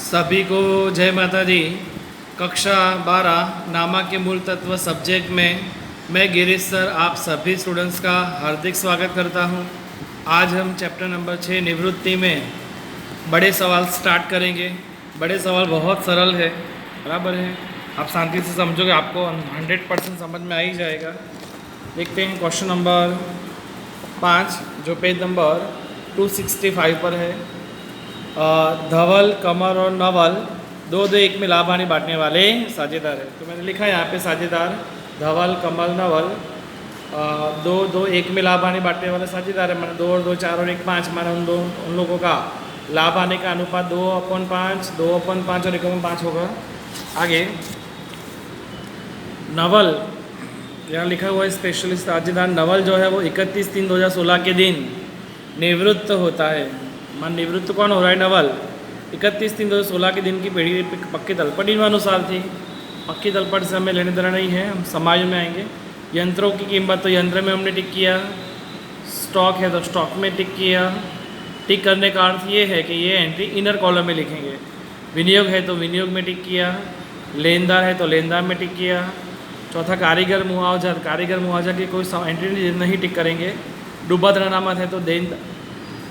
सभी को जय माता दी। कक्षा 12 नामा के मूल तत्व सब्जेक्ट में मैं गिरीश सर आप सभी स्टूडेंट्स का हार्दिक स्वागत करता हूं। आज हम चैप्टर नंबर 6 निवृत्ति में बड़े सवाल स्टार्ट करेंगे। बड़े सवाल बहुत सरल है, बराबर है। आप शांति से समझोगे, आपको 100% समझ में आ ही जाएगा। देखते हैं क्वेश्चन नंबर 5 जो पेज नंबर 265 पर है। धवल, कमल और नवल दो एक में लाभ हानि बांटने वाले साझेदार है। तो मैंने लिखा है यहाँ पे साझेदार धवल, कमल, नवल दो एक में लाभ हानि बांटने वाले साझेदार है। मैंने 2 और 2 4 और 1 5 माने उन लोगों का लाभ हानि का अनुपात 2/5 2/5 और 1/5 होगा। आगे नवल यहाँ लिखा हुआ है स्पेशलिस्ट साझेदार नवल जो है वो 31/3/2016 के दिन निवृत्त होता है। मान निवृत्त कौन हो रहा है? नवल। 31/3/2016 के दिन की पीढ़ी पक्की तलपट नियमानुसार थी। पक्की तलपट से हमें लेने देना नहीं है, हम समाज में आएंगे। यंत्रों की कीमत तो यंत्र में हमने टिक किया, स्टॉक है तो स्टॉक में टिक किया। टिक करने का अर्थ ये है कि ये एंट्री इनर कॉलम में लिखेंगे। विनियोग है तो विनियोग में टिक किया, लेनदार है तो लेनदार में टिक किया। चौथा कारीगर मुआवजा, कारीगर मुआवजा की कोई एंट्री नहीं टिक करेंगे। डूबत अनामत है तो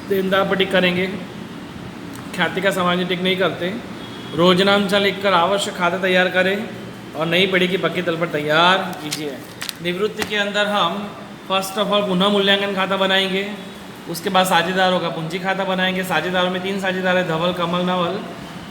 देनदार पर टिक करेंगे। ख्याति का समाज टिक नहीं करते। रोजनामचा लिखकर आवश्यक खाता तैयार करें और नई पीढ़ी की पक्की तल पर तैयार कीजिए। निवृत्ति के अंदर हम फर्स्ट ऑफ ऑल पुनः मूल्यांकन खाता बनाएंगे। उसके बाद साझेदारों का पूंजी खाता बनाएंगे। साझेदारों में 3 साझेदार है, धवल, कमल, नवल,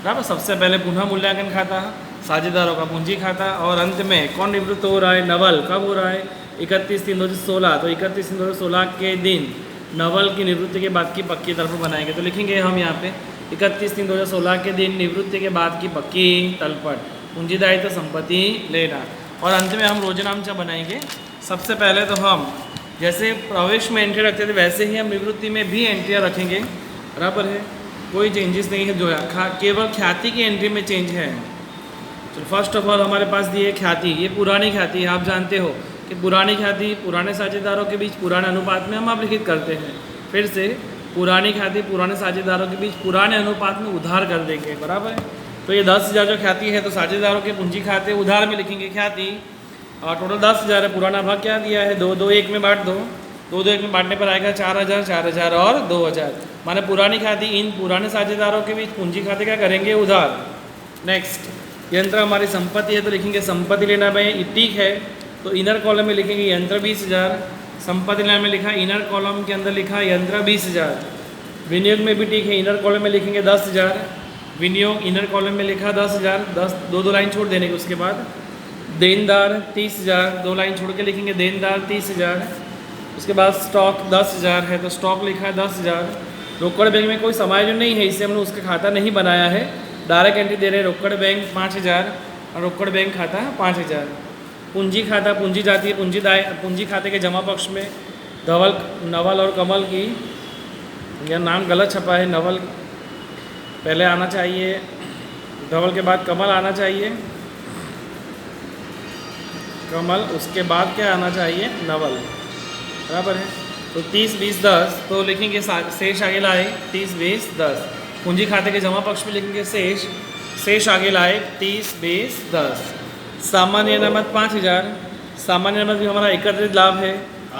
बराबर। सबसे पहले पुनः मूल्यांकन खाता, साझेदारों का पूंजी खाता और अंत में कौन निवृत्त हो रहा है? नवल। कब हो रहा है? 31/3/2016। तो 31/3/2016 के दिन नवल की निवृत्ति के बाद की पक्की तल पर बनाएंगे। तो लिखेंगे हम यहाँ पे 31/3/2016 के दिन निवृत्ति के बाद की पक्की तलपट, पूंजी दायित्व संपत्ति लेना। और अंत में हम रोजनामचा बनाएंगे। सबसे पहले तो हम जैसे प्रवेश में एंट्री रखते थे वैसे ही हम निवृत्ति में भी एंट्रियाँ रखेंगे, बराबर है। कोई चेंजेस नहीं है, जो है केवल ख्याति की एंट्री में चेंज है। तो फर्स्ट ऑफ ऑल हमारे पास दी है ख्याति। ये पुरानी ख्याति है, आप जानते हो कि पुरानी ख्याति पुराने साझेदारों के बीच पुराने अनुपात में हम अभिलिखित करते हैं। फिर से पुरानी ख्याति पुराने साझेदारों के बीच पुराने अनुपात में उधार कर देंगे, बराबर है। तो ये 10,000 जो ख्याति है तो साझेदारों के पूंजी खाते उधार में लिखेंगे ख्याति। और टोटल 10,000 है। पुराना भाग क्या दिया है? 2 1 में बांट दो। 2 एक में बांटने पर आएगा 4,000 4,000 और 2,000। माने पुरानी ख्याति इन पुराने साझेदारों के बीच पूंजी खाते क्या करेंगे? उधार। नेक्स्ट यंत्र हमारी संपत्ति है तो लिखेंगे संपत्ति लेना में टिक है तो इनर कॉलम में लिखेंगे यंत्र 20,000। संपत्ति लेना में लिखा, इनर कॉलम के अंदर लिखा यंत्र 20,000। विनियोग में भी टिक है, इनर कॉलम में लिखेंगे 10,000। विनियोग इनर कॉलम में लिखा 10,000, 2 लाइन छोड़ देने के। उसके बाद देनदार 30,000, 2 लाइन छोड़ के लिखेंगे देनदार 30,000। उसके बाद स्टॉक 10,000 है तो स्टॉक लिखा है 10,000। रोकड़ बैंक में कोई समायोजन नहीं है, इससे हमने उसका खाता नहीं बनाया है। डायरेक्ट एंट्री दे रहे हैं। रोकड़ बैंक 5,000 और रोकड़ बैंक खाता 5,000। पूंजी खाता, पूंजी जाती है पूंजी खाते के जमा पक्ष में। धवल, नवल और कमल की, यह नाम गलत छपा है। नवल पहले आना चाहिए, धवल के बाद कमल आना चाहिए, कमल उसके बाद क्या आना चाहिए? नवल, बराबर है। तो 30 20 10 तो लिखेंगे शेष आगे लाए 30 20 10। पूंजी खाते के जमा पक्ष में लिखेंगे शेष आगे लाए 30 20 10। सामान्य अनामत 5,000। सामान्य अनामत भी हमारा एकत्रित लाभ है,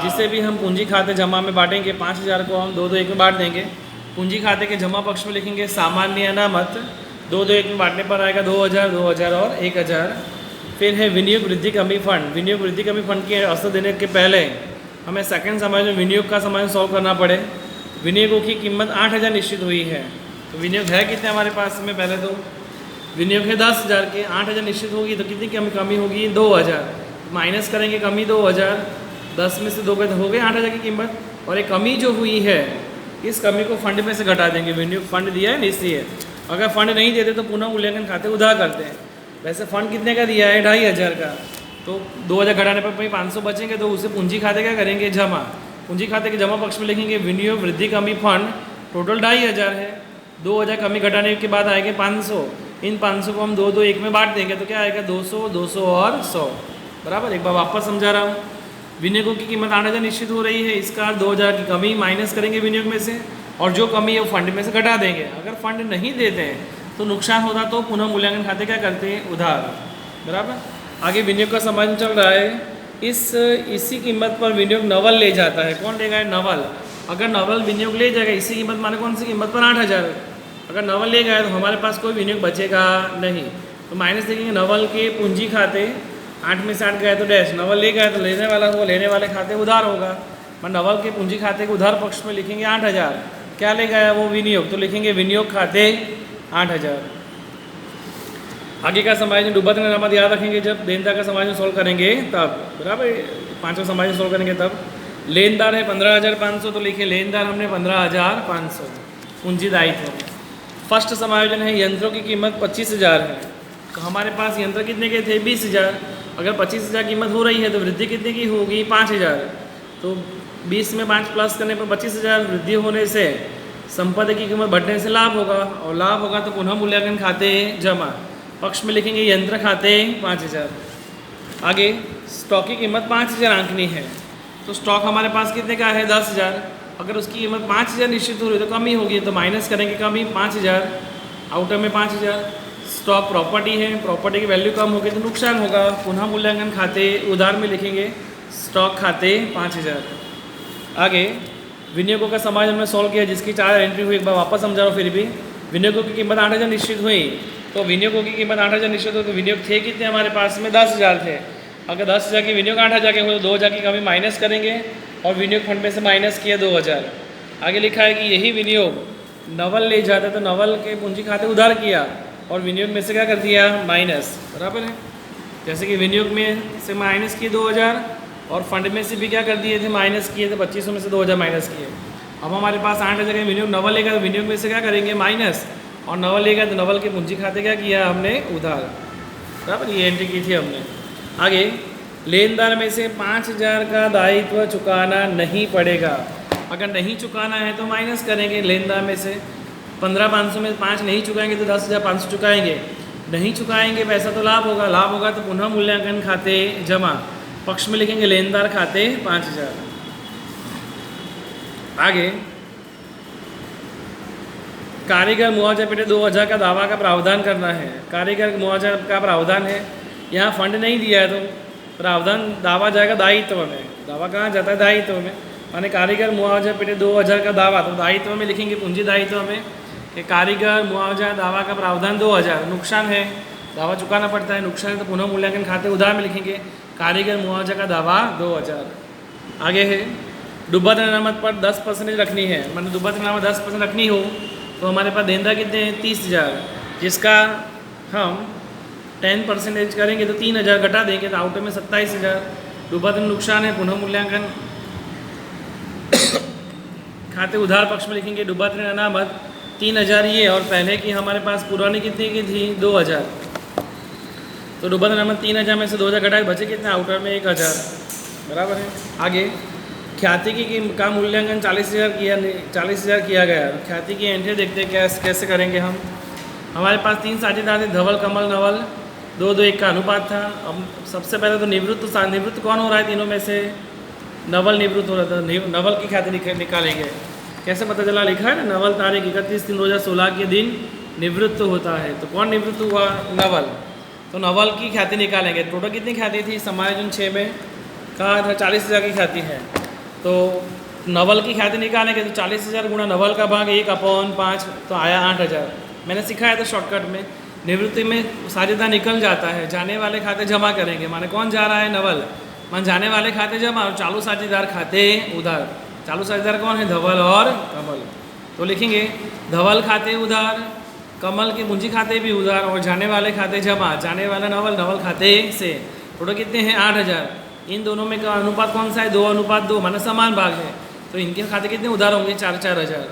जिसे भी हम पूंजी खाते जमा में बांटेंगे। 5,000 को हम 2 1 में बांट देंगे। पूंजी खाते के जमा पक्ष में लिखेंगे सामान्य अनामत। 2 1 में बांटने पर आएगा 2,000 2,000 और 1,000। फिर है विनियोग वृद्धि कमी फंड। विनियोग वृद्धि कमी फंड की औसत देने के पहले हमें सेकंड समायोजन में विनियोग का समायोजन सॉल्व करना पड़े। विनियोगों की कीमत 8,000 निश्चित हुई है। तो विनियोग है कितने हमारे पास में? पहले तो विनियोग है 10,000 के, 8,000 निश्चित होगी तो कितनी कमी होगी? 2,000। माइनस करेंगे कमी 2,000, 10 में से 2 हो गए 8,000 की कीमत। और एक कमी जो हुई है इस कमी को फंड में से घटा देंगे। विनियोग फंड दिया है इसलिए। अगर फंड नहीं देते तो पुनः मूल्यांकन खाते उधार करते हैं। वैसे फंड कितने का दिया है? 2,500 का। तो 2,000 घटाने पर 500 बचेंगे तो उसे पूंजी खाते क्या करेंगे? जमा। पूंजी खाते के जमा पक्ष में लिखेंगे विनियोग वृद्धि कमी फंड। टोटल 2,500 है। 2,000 कमी घटाने के बाद आएंगे 500। इन 500 को हम 2 1 में बांट देंगे तो क्या आएगा? 200 200 और 100, बराबर। एक बार वापस समझा रहा हूँ। विनियोगों की कीमत 8,000 निश्चित हो रही है, इसका 2,000 की कमी माइनस करेंगे विनियोग में से और जो कमी है वो फंड में से घटा देंगे। अगर फंड नहीं देते हैं तो नुकसान होता तो पुनः मूल्यांकन खाते क्या करते हैं, उधार। बराबर। आगे विनियोग का समायोजन चल रहा है। इसी कीमत पर विनियोग नवल ले जाता है। कौन लेगा, नवल। अगर नवल विनियोग ले जाएगा इसी कीमत, माने कौन सी कीमत पर, 8,000। अगर नवल ले गया तो हमारे पास कोई विनियोग बचेगा नहीं। तो माइनस देखेंगे नवल के पूंजी खाते, 8 में से 8 गए तो डैश, नवल ले गया तो लेने वाला होगा, लेने वाले खाते उधार होगा। पर नवल के पूंजी खाते को उधार पक्ष में लिखेंगे 8,000। क्या ले गया वो, विनियोग, तो लिखेंगे विनियोग खाते 8,000। आगे का समायोजन डूबत अनामत याद रखेंगे जब देनदार का समायोजन सोल्व करेंगे तब। बराबर, पांचों समायोजन सोल्व करेंगे तब। लेनदार है 15,500 तो लिखे लेनदार हमने 15,500 पूंजी दायित्व। फर्स्ट समायोजन है यंत्रों की कीमत 25,000 है। तो हमारे पास यंत्र कितने के थे, 20,000। अगर 25,000 कीमत हो रही है तो वृद्धि कितने की होगी, 5,000। तो 20 में 5 प्लस करने पर 25,000, वृद्धि होने से संपत्ति की कीमत बढ़ने से लाभ होगा, और लाभ होगा तो पुनः मूल्यांकन खाते जमा। पक्ष में लिखेंगे यंत्र खाते 5,000। आगे स्टॉक की कीमत 5,000 आंकनी है। तो स्टॉक हमारे पास कितने का है, 10,000। अगर उसकी कीमत 5,000 निश्चित हो रही तो कमी होगी, तो माइनस करेंगे कमी 5,000, आउटर में 5,000। स्टॉक प्रॉपर्टी है, प्रॉपर्टी की वैल्यू कम होगी तो नुकसान होगा, पुनः मूल्यांकन खाते उधार में लिखेंगे स्टॉक खाते 5,000। आगे विनियोगों का समायोजन हमने सॉल्व किया जिसकी 4 एंट्री हुई। एक बार वापस समझा रहा हूँ फिर भी। विनियोगों की कीमत 8,000 निश्चित हुई, तो विनियोगों की कीमत 8,000 निश्चित हुई तो विनियोग थे कितने हमारे पास में, 10,000 थे। अगर 10,000 की विनियोग 8,000 के हो तो 2,000 की कमी माइनस करेंगे और विनियोग फंड में से माइनस किया 2,000। आगे लिखा है कि यही विनियोग नवल ले जाता तो नवल के पूंजी खाते उधार किया और विनियोग में से क्या कर दिया, माइनस। बराबर है। जैसे कि विनियोग में से माइनस किए 2,000 और फंड में से भी क्या कर दिए थे, माइनस किए थे, 2500 में से 2,000 माइनस किए। अब हमारे पास 8,000 का विनियोग नवल लेगा तो विनियोग में से क्या करेंगे, माइनस, और नवल लेगा तो नवल के पूंजी खाते क्या किया हमने, उधार। बराबर, ये एंट्री की थी हमने। आगे लेनदार में से 5,000 का दायित्व चुकाना नहीं पड़ेगा। अगर नहीं चुकाना है तो माइनस करेंगे लेनदार में से। 15,500 में 5 नहीं चुकाएंगे तो 10,500 चुकाएंगे। नहीं चुकाएंगे पैसा तो लाभ होगा, लाभ होगा तो पुनः मूल्यांकन खाते जमा। पक्ष में लिखेंगे लेनदार खाते 5,000। आगे कारीगर मुआवजा पेटे 2,000 का दावा का प्रावधान करना है। कारीगर मुआवजा का प्रावधान है, यहाँ फंड नहीं दिया है तो प्रावधान दावा जाएगा दायित्व में। दावा कहाँ जाता है, दायित्व में। माने कारीगर मुआवजा पेटे 2,000 का दावा, तो दायित्व में लिखेंगे पूंजी दायित्व में कि कारीगर मुआवजा दावा का प्रावधान 2,000। नुकसान है, दावा चुकाना पड़ता है, नुकसान है तो पुनः मूल्यांकन खाते उधार में लिखेंगे कारीगर मुआवजा का दावा 2,000। आगे है डूबत अनामत पर 10% रखनी है। माने डूबत अनामत 10% रखनी हो तो हमारे पास देनदार कितने हैं, 30,000, जिसका हम 10% करेंगे तो 3,000 घटा देंगे तो आउटर में 27,000। डूबत में नुकसान है, पुनः मूल्यांकन खाते उधार पक्ष में लिखेंगे डूबत ऋण अनामत 3,000 ये, और पहले की हमारे पास पुरानी कितनी की थी, 2,000। तो डूबत अनामत 3,000 में से 2,000 घटाए बचे कितने, आउटर में 1,000। बराबर है। आगे ख्याति की का मूल्यांकन 40,000 किया गया। ख्याति की एंट्री देखते हैं कैसे करेंगे हम। हमारे पास 3 साझेदार थे, धवल, कमल, नवल, 2-2-1 का अनुपात था। अब सबसे पहले तो निवृत्त कौन हो रहा है तीनों में से, नवल निवृत्त हो रहा था। नवल की ख्याति निकालेंगे। कैसे पता चला, लिखा है ना, नवल तारीख 31/3/2016 के दिन निवृत्त होता है। तो कौन निवृत्त हुआ, नवल। तो नवल की ख्याति निकालेंगे। टोटल कितनी ख्याति थी, समायोजन 6 में कहा था 40,000 की ख्याति है। तो नवल की ख्याति निकालेंगे तो 40,000 गुणा नवल का भाग 1/5 तो आया 8,000। मैंने सिखाया था शॉर्टकट में। निवृत्ति में साझेदार निकल जाता है, जाने वाले खाते जमा करेंगे। माने कौन जा रहा है, नवल, मान जाने वाले खाते जमा और चालू साझेदार खाते उधार। चालू साझेदार कौन है, धवल और कमल। तो लिखेंगे धवल खाते उधार, कमल के पूंजी खाते भी उधार और जाने वाले खाते जमा। जाने वाला नवल, नवल खाते से। टोटल कितने हैं, 8,000। इन दोनों में का अनुपात कौन सा है, 2:2, माना समान भाग है। तो इनके खाते कितने उधार होंगे, 4,000।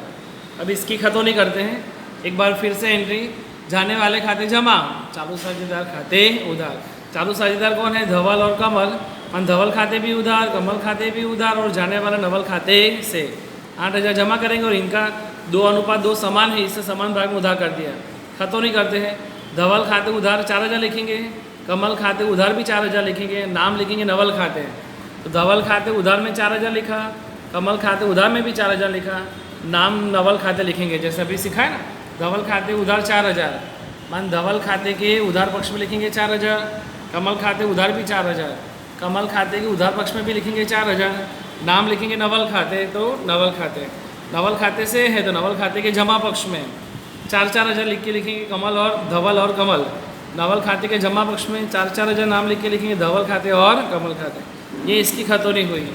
अब इसकी खतौनी करते हैं एक बार फिर से। एंट्री जाने वाले खाते जमा, चालू साझेदार खाते उधार। चालू साझेदार कौन है, धवल और कमल। मान धवल खाते भी उधार, कमल खाते भी उधार और जाने वाला नवल खाते से। 8,000 जमा करेंगे और इनका 2:2 समान है, इससे समान भाग में उधार कर दिया। खतौनी करते हैं। धवल खाते उधार 4,000 लिखेंगे, कमल खाते उधार भी 4,000 लिखेंगे, नाम लिखेंगे नवल खाते। तो धवल खाते उधार में 4,000 लिखा, कमल खाते उधार में भी 4,000 लिखा, नाम नवल खाते लिखेंगे जैसे अभी सिखाए ना। धवल खाते उधार 4000, मान धवल खाते के उधार पक्ष में लिखेंगे 4000, कमल खाते उधार भी 4000, कमल खाते के उधार पक्ष में भी लिखेंगे 4000, नाम लिखेंगे नवल खाते तो नवल खाते, नवल खाते से है तो नवल खाते के जमा पक्ष में 4-4000 लिख के लिखेंगे कमल और धवल और कमल, नवल खाते के जमा पक्ष में 4-4000 नाम लिख के लिखेंगे धवल खाते और कमल खाते। ये इसकी खतौनी हुई है,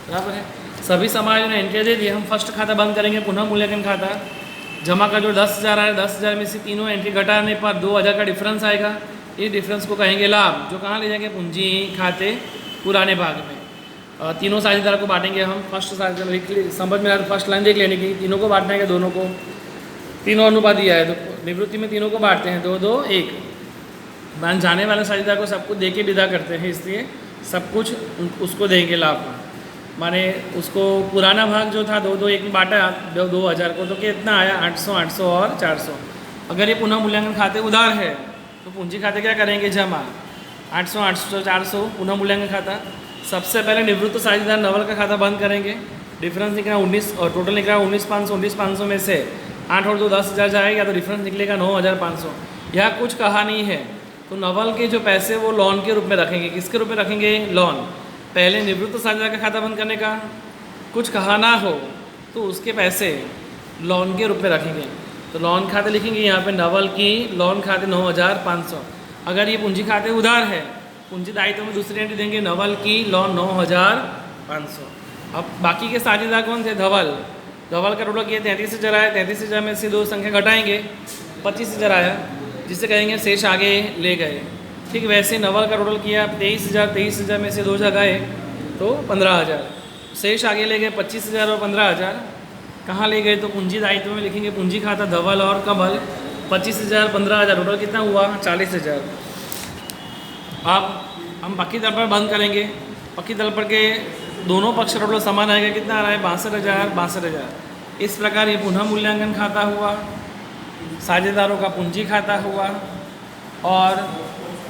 बराबर है। सभी समायोजन ने एंट्री दे दी। हम फर्स्ट खाता बंद करेंगे, पुनः मूल्यांकन खाता। जमा का जो 10,000 आया, 10,000 में से तीनों एंट्री घटाने पर 2,000 का डिफरेंस आएगा। इस डिफरेंस को कहेंगे लाभ, जो कहाँ ले जाएंगे पूंजी खाते पुराने भाग में। तीनों साझेदार को बांटेंगे हम। फर्स्ट साझेदार समझ में आ रहा, फर्स्ट लाइन देख लेने की, तीनों को बांटना है, दोनों को तीनों अनुपात दिया है तो निवृत्ति में तीनों को बांटते हैं 2-2-1। मान जाने वाले साझेदार को सबको दे के विदा करते हैं, इसलिए सब कुछ उसको देंगे लाभ। माने उसको पुराना भाग जो था 2-2-1 में बांटा 2,000 को, तो कितना आया 800, 800 और 400। अगर ये पुनः मूल्यांकन खाते उधार है तो पूंजी खाते क्या करेंगे जमा, 800, 800, 400 पुनः मूल्यांकन खाता। सबसे पहले निवृत्त साझेदार नवल का खाता बंद करेंगे। डिफरेंस निकला 19 और टोटल निकला 19,500 में से 8 और 2 10,000 जाएगा तो डिफरेंस निकलेगा 9,500। यह कुछ कहा नहीं है तो नवल के जो पैसे वो लोन के रूप में रखेंगे। किसके रूप में रखेंगे, लोन। पहले निवृत्त साझेदार का खाता बंद करने का कुछ कहा ना हो तो उसके पैसे लोन के रूप में रखेंगे, तो लोन खाते लिखेंगे यहाँ पे नवल की लोन खाते 9,500। अगर ये पूंजी खाते उधार है, पूंजी दायित्व में दूसरी एंट्री देंगे नवल की लोन 9,500। अब बाकी के साझेदार कौन थे, धवल। धवल का टोटल किया 33,000 आया, 33,000 में से 2 संख्या घटाएंगे 25,000 आया, जिसे कहेंगे शेष आगे ले गए। ठीक वैसे नवल का टोटल किया 23,000 में से 2 गए तो 15,000, शेष आगे ले गए 25,000 और 15,000। कहाँ ले गए तो पूंजी दायित्व में लिखेंगे पूंजी खाता धवल और कमल 25,000 15,000 टोटल कितना हुआ 40,000। अब हम पक्की तल पर बंद करेंगे। पक्की तल पर के दोनों पक्ष टोटल समान आएगा, कितना आ रहा है 62,000 62,000। इस प्रकार ये पुनः मूल्यांकन खाता हुआ, साझेदारों का पूंजी खाता हुआ और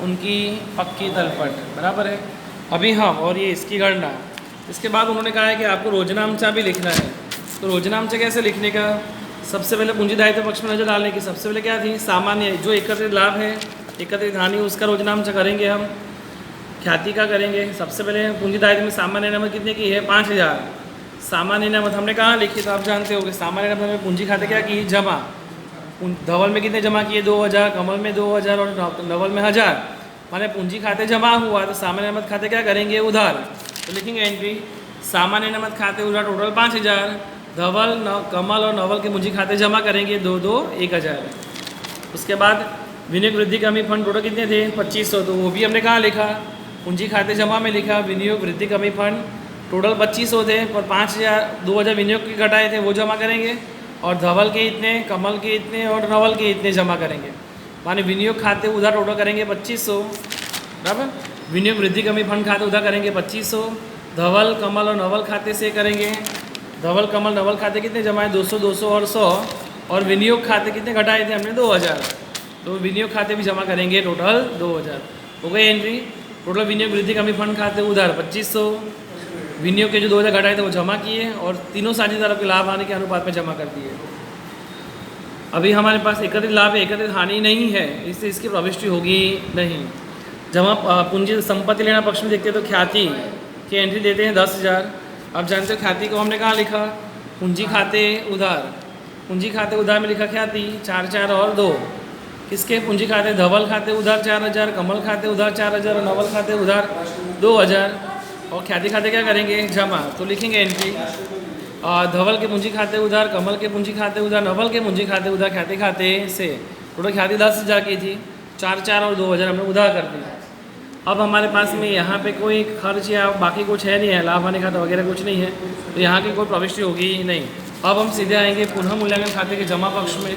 उनकी पक्की तलपट, बराबर है। अभी हम और ये इसकी गणना। इसके बाद उन्होंने कहा है कि आपको रोजनामचा भी लिखना है। तो रोजनामचा कैसे लिखने का, सबसे पहले पूंजी दायित्व पक्ष में नजर डालने की सबसे पहले क्या थी, सामान्य जो एकत्रित लाभ है, एकत्रित हानि, उसका रोजनामचा करेंगे हम। ख्याति का करेंगे। सबसे पहले पूंजी दायित्व में सामान्य इनामत कितने की है 5,000। सामान्य इनामत हमने कहाँ लिखी तो आप जानते होंगे। सामान्य इनामत में पूंजी खाते क्या की जमा, धवल में कितने जमा किए 2,000, कमल में 2,000 और नवल में 1,000। माने पूंजी खाते जमा हुआ तो सामान्य इनामत खाते क्या करेंगे उधार, तो लिखेंगे एंट्री सामान्य इनामत खाते उधार टोटल 5,000। धवल कमल और नवल के पूंजी खाते जमा करेंगे 2-2-1,000। उसके बाद विनियोग वृद्धि कमी फंड टोटल कितने थे 2,500, तो वो भी हमने कहाँ लिखा पूंजी खाते जमा में लिखा। विनियोग वृद्धि कमी फंड टोटल 2,500 थे और 5,000 2,000 विनियोग के घटाए थे वो जमा करेंगे, और धवल के इतने, कमल के इतने और नवल के इतने जमा करेंगे। माने विनियोग खाते उधार टोटल करेंगे 2,500, बराबर। विनियोग वृद्धि कमी फंड खाते उधार करेंगे 2,500। धवल कमल और नवल खाते से करेंगे, धवल कमल नवल खाते कितने जमाए 200 200 और 100, और विनियोग खाते कितने घटाए थे हमने 2,000, तो विनियोग खाते भी जमा करेंगे टोटल 2,000। हो गई एंट्री। टोटल विनियोग वृद्धि कमी फंड खाते उधार 2,500, विनियोग के जो 2,000 घटाए थे वो जमा किए और तीनों साझेदारों के लाभ हानि के अनुपात में जमा कर दिए। अभी हमारे पास एकत्रित लाभ है, एकत्रित हानि नहीं है, इससे इसकी प्रविष्टि होगी नहीं। जब हम पूंजी संपत्ति लेना पक्ष में देखते हैं तो ख्याति की एंट्री देते हैं 10,000। अब जानते हो ख्याति को हमने कहाँ लिखा, पूंजी खाते उधार। पूंजी खाते उधार में लिखा ख्याति 4-4 और 2। किसके पूंजी खाते, धवल खाते उधार 4,000, कमल खाते उधार 4,000 और नवल खाते उधार 2,000। और ख्याति खाते क्या करेंगे जमा, तो लिखेंगे एंट्री धवल के पूंजी खाते उधार, कमल के पूंजी खाते उधार, नवल के पूंजी खाते उधार ख्याति खाते से। टोटल ख्याति 10,000 की थी, 4-4 और 2,000 हमने उधार कर दी। अब हमारे पास में यहाँ पे कोई खर्च या बाकी कुछ है नहीं है, लाभ हानि खाता वगैरह कुछ नहीं है, तो यहाँ की कोई प्रविष्टि होगी नहीं। अब हम सीधे आएंगे पुनः मूल्यांकन खाते के जमा पक्ष में,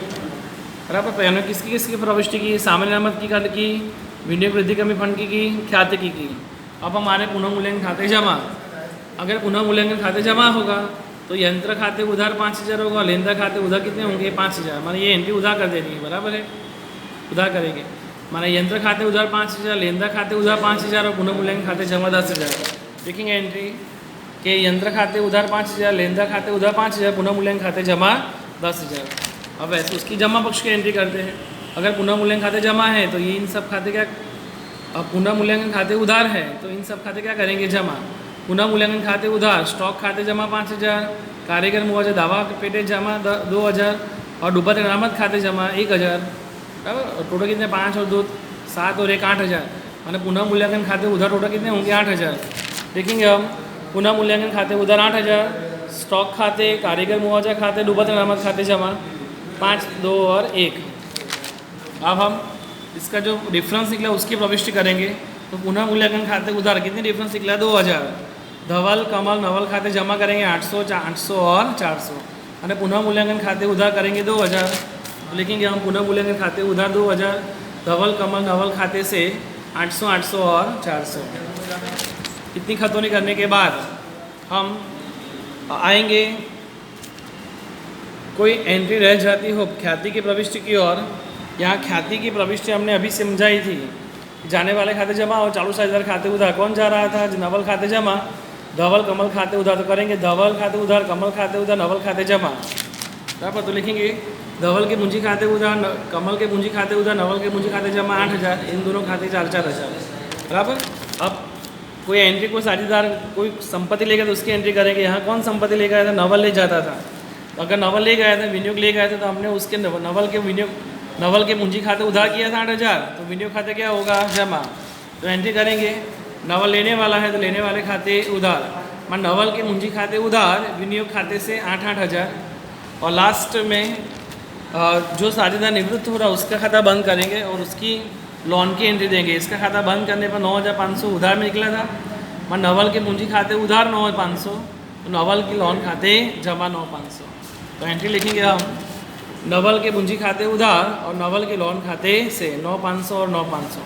बराबर। पहले किसकी किसकी प्रविष्टि की, सामान्य इनामत की, विनियोग वृद्धि कमी फंड की, ख्याति की। अब हमारे पुनः मूल्यांकन खाते जमा। अगर पुनः मूल्यांकन खाते जमा होगा तो यंत्र खाते उधार 5,000 होगा, लेनदार खाते उधार कितने होंगे 5,000। माने ये एंट्री उधार कर देनी है, बराबर है, उधार करेंगे। माने यंत्र खाते उधार 5,000, लेनदार खाते उधार 5,000 और पुनः मूल्यांकन खाते जमा 10,000। देखेंगे एंट्री के यंत्र खाते उधार 5,000, लेनदार खाते उधार 5,000, पुनः मूल्यांकन खाते जमा 10,000। अब वैसे उसकी जमा पक्ष की एंट्री करते हैं। अगर पुनः मूल्यांकन खाते जमा है तो ये इन सब खाते क्या, अब पुनः मूल्यांकन खाते उधार है तो इन सब खाते क्या करेंगे, जमा। पुनः मूल्यांकन खाते उधार, स्टॉक खाते जमा 5000, कारीगर मुआवजा दावा पेटे जमा 2000 और डूबत अनामत खाते जमा 1000। बराबर। टोटल कितने, 5 और 2 7 और 1 8000। मैंने पुनः मूल्यांकन खाते उधार टोटल कितने होंगे, 8000। देखेंगे हम, पुनः मूल्यांकन खाते उधार 8000, स्टॉक खाते, कारीगर मुआवजा खाते, डूबत अनामत खाते जमा 5 2 और 1। अब हम इसका जो डिफरेंस निकला उसकी प्रविष्टि करेंगे। तो पुनः मूल्यांकन खाते उधार कितने डिफरेंस निकला, 2000। धवल कमल नवल खाते जमा करेंगे 800 800 और 400, और पुनः मूल्यांकन खाते उधार करेंगे 2000। तो लिखेंगे हम पुनः मूल्यांकन खाते उधार 2000, धवल कमल नवल खाते से 800 800 और 400। इतनी खतौनी करने के बाद हम आएंगे, कोई एंट्री रह जाती हो ख्याति की प्रविष्टि की ओर। यहाँ ख्याति की प्रविष्टि हमने अभी समझाई थी, जाने वाले खाते जमा और चालू साझेदार खाते उधार। कौन जा रहा था, नवल खाते जमा, धवल कमल खाते उधार। तो करेंगे धवल खाते उधार, कमल खाते उधार, नवल खाते जमा। बराबर। तो लिखेंगे धवल के पूंजी खाते उधार, कमल के पूंजी खाते उधार, नवल के पूंजी खाते जमा 8000, इन दोनों खाते 4-4 हज़ार। बराबर। अब कोई एंट्री, कोई साझेदार कोई संपत्ति लेगा तो उसकी एंट्री करेंगे। यहाँ कौन संपत्ति ले गया था, नवल ले जाता था। तो अगर नवल ले गया था, विनियोग ले गया था, तो हमने उसके नवल के पूंजी खाते उधार किया था 8000, तो विनियोग खाते क्या होगा, जमा। तो एंट्री करेंगे, नवल लेने वाला है तो लेने वाले खाते उधार, मान नवल के पूंजी खाते उधार, विनियोग खाते से 8-8 हज़ार। और लास्ट में जो साझेदार निवृत्त हो रहा है उसका खाता बंद करेंगे और उसकी लोन की एंट्री देंगे। इसका खाता बंद करने पर 9500 उधार में निकला था, मान नवल के पूंजी खाते उधार 9500, तो नवल की लोन खाते जमा 9500। तो एंट्री लिखेंगे हम, नवल के पूंजी खाते उधार और नवल के लोन खाते से 9500 और 9500।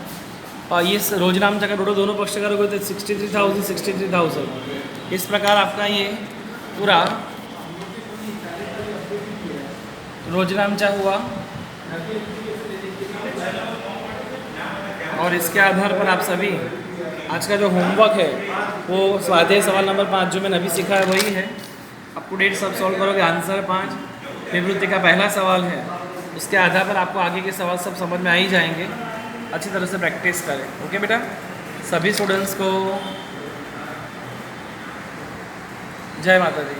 और ये रोजनामचा का टोटल दोनों पक्ष करोगे तो 63,000। इस प्रकार आपका ये पूरा रोजनामचा हुआ। और इसके आधार पर आप सभी आज का जो होमवर्क है वो स्वाध्याय सवाल नंबर 5 जो मैंने अभी सीखा है वही है, अप टू डेट सब सॉल्व करोगे। आंसर 5 निवृत्ति का पहला सवाल है, उसके आधार पर आपको आगे के सवाल सब समझ में आ ही जाएंगे। अच्छी तरह से प्रैक्टिस करें। ओके बेटा, सभी स्टूडेंट्स को जय माता दी।